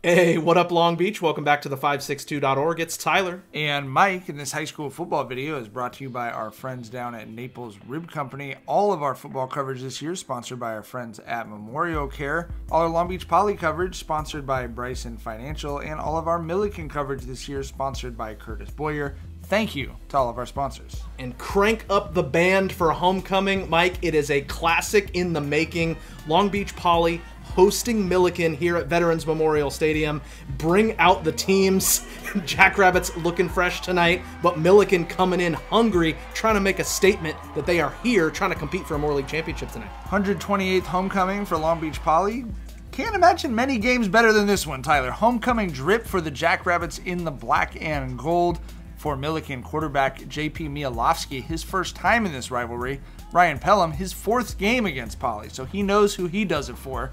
Hey, what up, Long Beach? Welcome back to the 562.org. It's Tyler. And Mike, and this high school football video is brought to you by our friends down at Naples Rib Company. All of our football coverage this year is sponsored by our friends at Memorial Care. All our Long Beach Poly coverage sponsored by Bryson Financial. And all of our Millikan coverage this year is sponsored by Curtis Boyer. Thank you to all of our sponsors. And crank up the band for Homecoming. Mike, it is a classic in the making. Long Beach Poly hosting Millikan here at Veterans Memorial Stadium. Bring out the teams. Jackrabbits looking fresh tonight, but Millikan coming in hungry, trying to make a statement that they are here, trying to compete for a Moore League championship tonight. 128th Homecoming for Long Beach Poly. Can't imagine many games better than this one, Tyler. Homecoming drip for the Jackrabbits in the black and gold. For Millikan quarterback J.P. Mielowski, his first time in this rivalry. Ryan Pelham, his fourth game against Poly, so he knows who he does it for.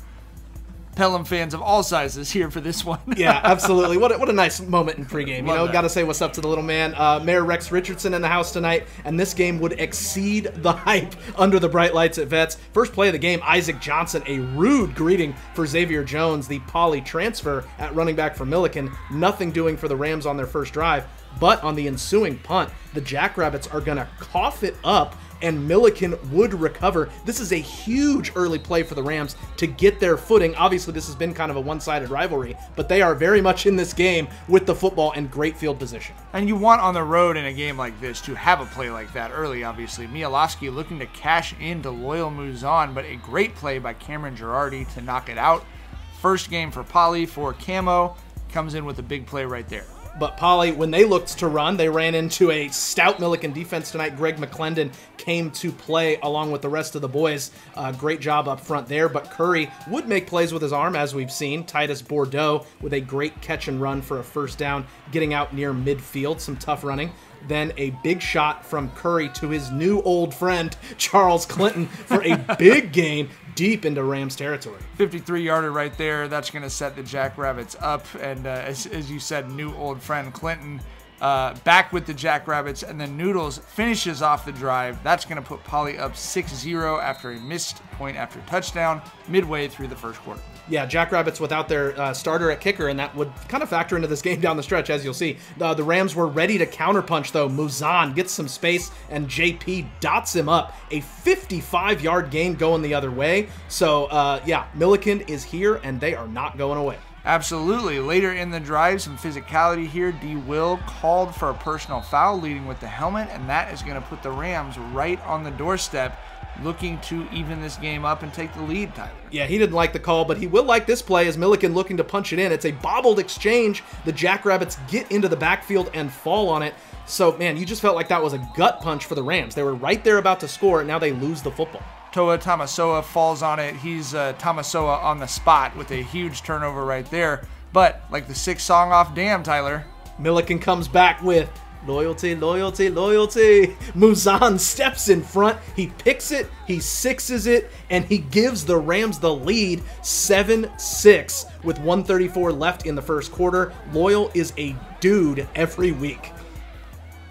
Pelham fans of all sizes here for this one. Yeah, absolutely. What a nice moment in pregame. You know, got to say what's up to the little man. Mayor Rex Richardson in the house tonight, and this game would exceed the hype under the bright lights at Vets. First play of the game, Isaac Johnson, a rude greeting for Xavier Jones, the Poly transfer at running back for Millikan. Nothing doing for the Rams on their first drive, but on the ensuing punt, the Jackrabbits are going to cough it up, and Millikan would recover. This is a huge early play for the Rams to get their footing. Obviously, this has been kind of a one-sided rivalry, but they are very much in this game with the football and great field position. And you want on the road in a game like this to have a play like that early, obviously. Mielowski looking to cash into Loyal moves on, but a great play by Cameron Girardi to knock it out. First game for Poly for Camo. Comes in with a big play right there. But Poly, when they looked to run, they ran into a stout Millikan defense tonight. Greg McClendon came to play along with the rest of the boys. Great job up front there, but Curry would make plays with his arm, as we've seen. Titus Bordeaux with a great catch and run for a first down, getting out near midfield, some tough running. Then a big shot from Curry to his new old friend, Charles Clinton, for a big gain deep into Rams territory. 53-yarder right there. That's going to set the Jackrabbits up. And as you said, new old friend Clinton back with the Jackrabbits. And then Noodles finishes off the drive. That's going to put Poly up 6-0 after a missed point after touchdown midway through the first quarter. Yeah, Jackrabbits without their starter at kicker, and that would kind of factor into this game down the stretch, as you'll see. The Rams were ready to counterpunch, though. Muzan gets some space, and JP dots him up. A 55-yard gain going the other way. So, yeah, Millikan is here, and they are not going away. Absolutely. Later in the drive, some physicality here. D. Will called for a personal foul, leading with the helmet, and that is going to put the Rams right on the doorstep, looking to even this game up and take the lead, Tyler. Yeah, he didn't like the call, but he will like this play as Millikan looking to punch it in. It's a bobbled exchange. The Jackrabbits get into the backfield and fall on it. So, man, you just felt like that was a gut punch for the Rams. They were right there about to score, and now they lose the football. Toa Tamasoa falls on it. He's Tamasoa on the spot with a huge turnover right there. But like the sixth song off Damn, Tyler, Millikan comes back with loyalty, loyalty, loyalty. Muzan steps in front. He picks it, he sixes it, and he gives the Rams the lead 7-6 with 1:34 left in the first quarter. Loyal is a dude every week.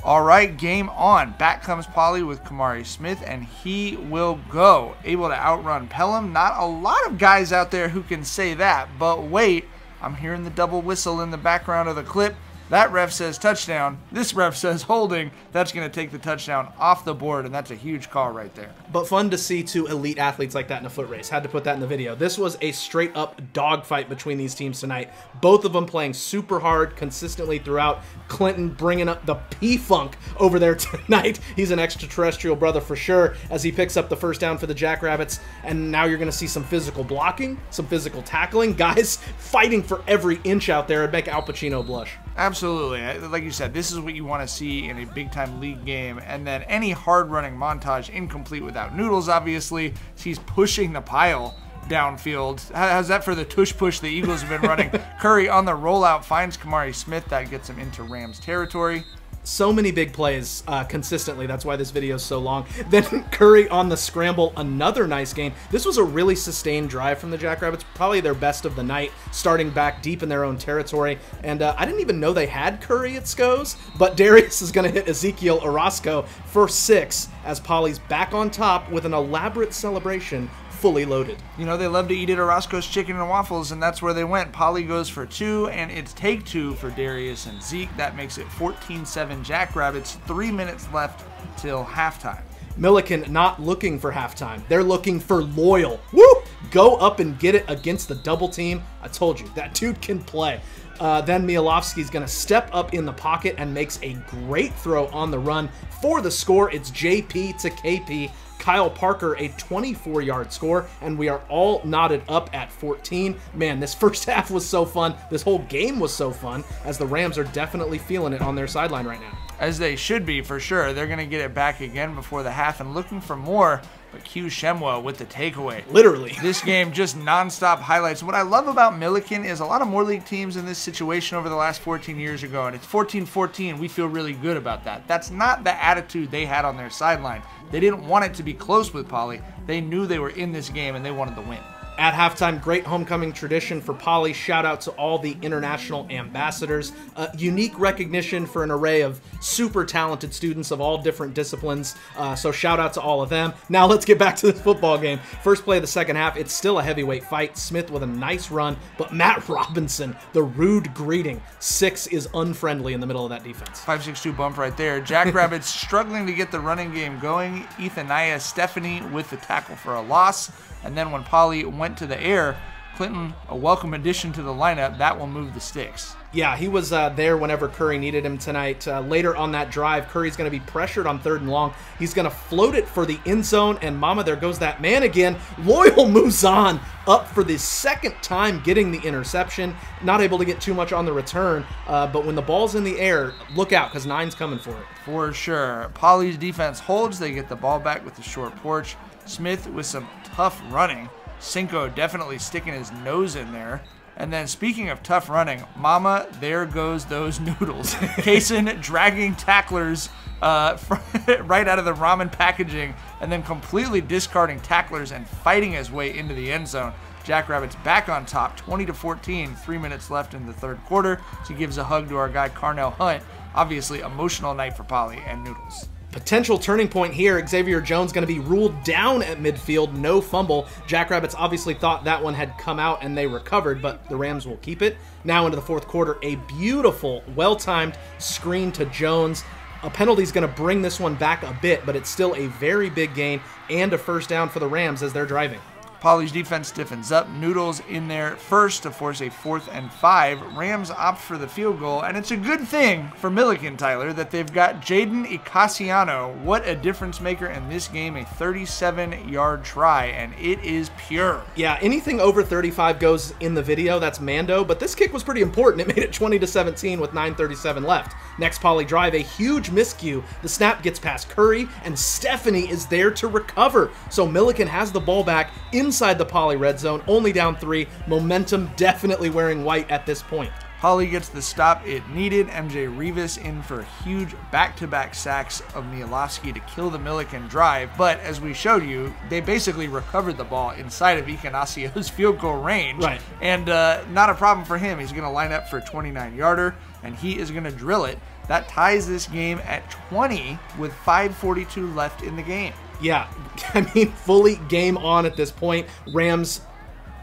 All right, game on. Back comes Poly with Kamari Smith, and he will go. Able to outrun Pelham. Not a lot of guys out there who can say that, but wait, I'm hearing the double whistle in the background of the clip. That ref says touchdown. This ref says holding. That's going to take the touchdown off the board, and that's a huge call right there. But fun to see two elite athletes like that in a foot race. Had to put that in the video. This was a straight-up dogfight between these teams tonight. Both of them playing super hard consistently throughout. Clinton bringing up the P-Funk over there tonight. He's an extraterrestrial brother for sure as he picks up the first down for the Jackrabbits. And now you're going to see some physical blocking, some physical tackling. Guys fighting for every inch out there and make Al Pacino blush. Absolutely. Like you said, this is what you want to see in a big-time league game. And then any hard-running montage incomplete without Noodles, obviously. He's pushing the pile downfield. How's that for the tush push the Eagles have been running? Curry on the rollout finds Kamari Smith. That gets him into Rams territory. So many big plays consistently. That's why this video is so long. Then Curry on the scramble, another nice gain. This was a really sustained drive from the Jackrabbits, probably their best of the night, starting back deep in their own territory. And I didn't even know they had Curry at SCOs, but Darius is going to hit Ezekiel Orozco for 6 as Poly's back on top with an elaborate celebration fully loaded. You know, they love to eat at Orozco's Chicken and Waffles, and that's where they went. Poly goes for 2, and it's take 2 for Darius and Zeke. That makes it 14-7 Jackrabbits, 3 minutes left till halftime. Millikan not looking for halftime. They're looking for loyal. Woo! Go up and get it against the double team. I told you, that dude can play. Then Mielowski's going to step up in the pocket and makes a great throw on the run. For the score, it's JP to KP. Kyle Parker, a 24-yard score, and we are all knotted up at 14. Man, this first half was so fun. This whole game was so fun, as the Rams are definitely feeling it on their sideline right now. As they should be, for sure. They're going to get it back again before the half and looking for more, but Q Shemwa with the takeaway. Literally. This game just nonstop highlights. What I love about Millikan is a lot of more league teams in this situation over the last 14 years ago, and it's 14-14. We feel really good about that. That's not the attitude they had on their sideline. They didn't want it to be close with Poly. They knew they were in this game, and they wanted to win. At halftime, great homecoming tradition for Poly. Shout out to all the international ambassadors. Unique recognition for an array of super talented students of all different disciplines. So shout out to all of them. Now let's get back to this football game. First play of the second half, it's still a heavyweight fight. Smith with a nice run, but Matt Robinson, the rude greeting. 6 is unfriendly in the middle of that defense. 5.62 bump right there. Jackrabbits struggling to get the running game going. Ethaniah Stephanie with the tackle for a loss. And then when Poly went to the air, Clinton, a welcome addition to the lineup, that will move the sticks. Yeah, he was there whenever Curry needed him tonight. Later on that drive, Curry's going to be pressured on 3rd and long. He's going to float it for the end zone, and mama, there goes that man again. Loyal moves on, up for the second time getting the interception. Not able to get too much on the return, but when the ball's in the air, look out, because 9's coming for it. For sure. Poly's defense holds. They get the ball back with the short porch. Smith with some tough running. Cinco definitely sticking his nose in there. And then speaking of tough running, mama, there goes those noodles. Kaysen dragging tacklers right out of the ramen packaging and then completely discarding tacklers and fighting his way into the end zone. Jackrabbits back on top, 20-14, 3 minutes left in the third quarter. So he gives a hug to our guy Carnell Hunt. Obviously, emotional night for Poly and Noodles. Potential turning point here. Xavier Jones going to be ruled down at midfield. No fumble. Jackrabbits obviously thought that one had come out and they recovered, but the Rams will keep it. Now into the fourth quarter, a beautiful, well-timed screen to Jones. A penalty is going to bring this one back a bit, but it's still a very big gain and a first down for the Rams as they're driving. Poly's defense stiffens up. Noodles in there first to force a 4th and 5. Rams opt for the field goal, and it's a good thing for Millikan, Tyler, that they've got Jaden Icasiano. What a difference maker in this game. A 37-yard try, and it is pure. Yeah, anything over 35 goes in the video. That's Mando, but this kick was pretty important. It made it 20-17 with 9:37 left. Next Poly drive, a huge miscue. The snap gets past Curry, and Stephanie is there to recover. So Millikan has the ball back inside the Poly red zone, only down 3. Momentum definitely wearing white at this point. Poly gets the stop it needed. MJ Rivas in for huge back-to-back sacks of Mielowski to kill the Millikan drive. But as we showed you, they basically recovered the ball inside of Icanasio's field goal range. Right. And not a problem for him. He's going to line up for a 29-yarder, and he is going to drill it. That ties this game at 20 with 5:42 left in the game. Yeah, I mean, fully game on at this point. Rams,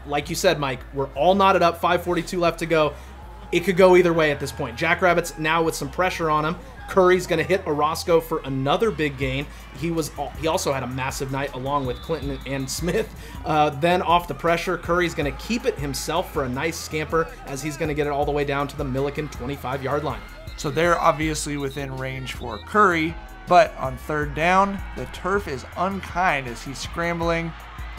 like you said, Mike, we're all knotted up, 5:42 left to go. It could go either way at this point. Jackrabbits now with some pressure on him. Curry's going to hit Orozco for another big gain. He also had a massive night along with Clinton and Smith. Then off the pressure, Curry's going to keep it himself for a nice scamper as he's going to get it all the way down to the Millikan 25-yard line. So they're obviously within range for Curry. But on third down, the turf is unkind as he's scrambling,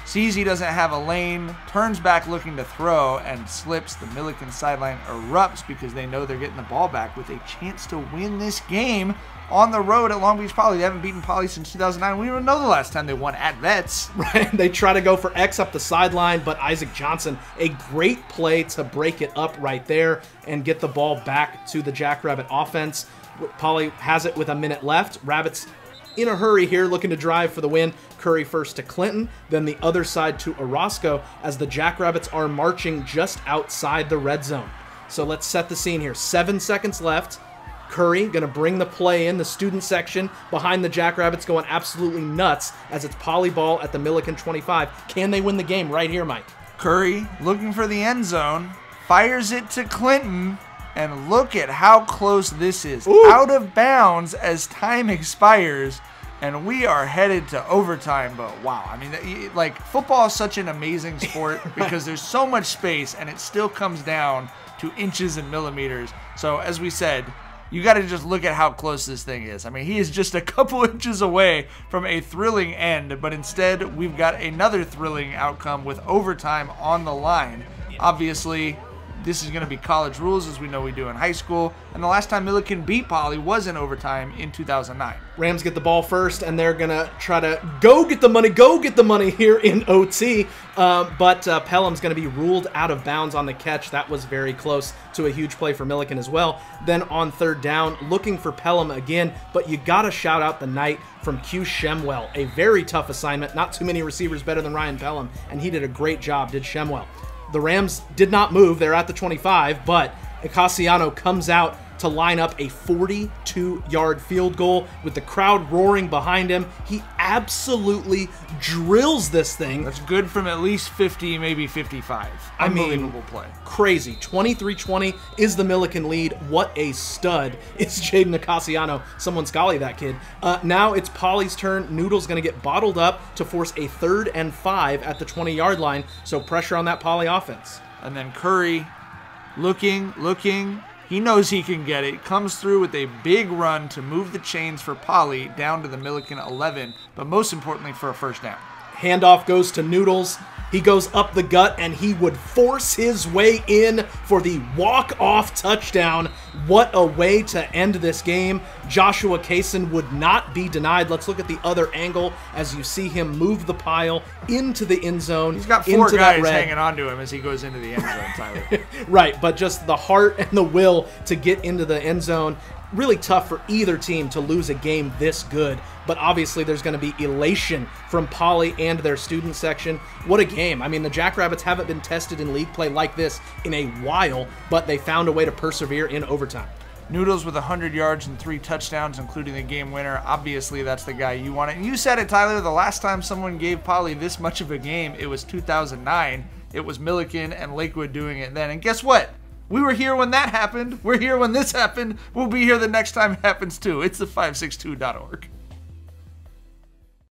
sees he doesn't have a lane, turns back looking to throw, and slips. The Millikan sideline erupts because they know they're getting the ball back with a chance to win this game on the road at Long Beach Poly. They haven't beaten Poly since 2009. We don't know the last time they won at Vets. Right, they try to go for X up the sideline, but Isaac Johnson, a great play to break it up right there and get the ball back to the Jackrabbit offense. Poly has it with a minute left. Rabbits in a hurry here, looking to drive for the win. Curry first to Clinton, then the other side to Orozco as the Jackrabbits are marching just outside the red zone. So let's set the scene here. 7 seconds left. Curry going to bring the play in, the student section behind the Jackrabbits going absolutely nuts as it's Poly ball at the Millikan 25. Can they win the game right here, Mike? Curry looking for the end zone, fires it to Clinton, and look at how close this is. Ooh. Out of bounds as time expires, and we are headed to overtime. But wow, I mean, like, football is such an amazing sport because there's so much space, and it still comes down to inches and millimeters. So as we said, you got to just look at how close this thing is. I mean, he is just a couple inches away from a thrilling end, but instead we've got another thrilling outcome with overtime on the line. Obviously, this is going to be college rules as we know we do in high school, and the last time Millikan beat Poly was in overtime in 2009. Rams get the ball first, and they're going to try to go get the money here in OT, but Pelham's going to be ruled out of bounds on the catch. That was very close to a huge play for Millikan as well. Then on third down, looking for Pelham again, but you got to shout out the night from Q Shemwell. A very tough assignment, not too many receivers better than Ryan Pelham, and he did a great job, did Shemwell. The Rams did not move. They're at the 25, but Icasiano comes out to line up a 42-yard field goal with the crowd roaring behind him. He absolutely drills this thing. That's good from at least 50, maybe 55. Unbelievable play. Crazy. 23-20 is the Millikan lead. What a stud is Jaden Icasiano. Someone scally that kid. Now it's Poly's turn. Noodle's going to get bottled up to force a 3rd and 5 at the 20-yard line, so pressure on that Poly offense. And then Curry looking. He knows he can get it. Comes through with a big run to move the chains for Poly down to the Millikan 11, but most importantly for a first down. Handoff goes to Noodles. He goes up the gut, and he would force his way in for the walk-off touchdown. What a way to end this game. Joshua Kaysen would not be denied. Let's look at the other angle as you see him move the pile into the end zone. He's got 4 guys hanging on to him as he goes into the end zone, Tyler. Right, but just the heart and the will to get into the end zone. Really tough for either team to lose a game this good, but obviously there's going to be elation from Poly and their student section. What a game. I mean, the Jackrabbits haven't been tested in league play like this in a while, but they found a way to persevere in overtime. Noodles with 100 yards and 3 touchdowns, including the game winner. Obviously, that's the guy you want. And you said it, Tyler, the last time someone gave Poly this much of a game, it was 2009. It was Millikan and Lakewood doing it then. And guess what? We were here when that happened. We're here when this happened. We'll be here the next time it happens too. It's the 562.org.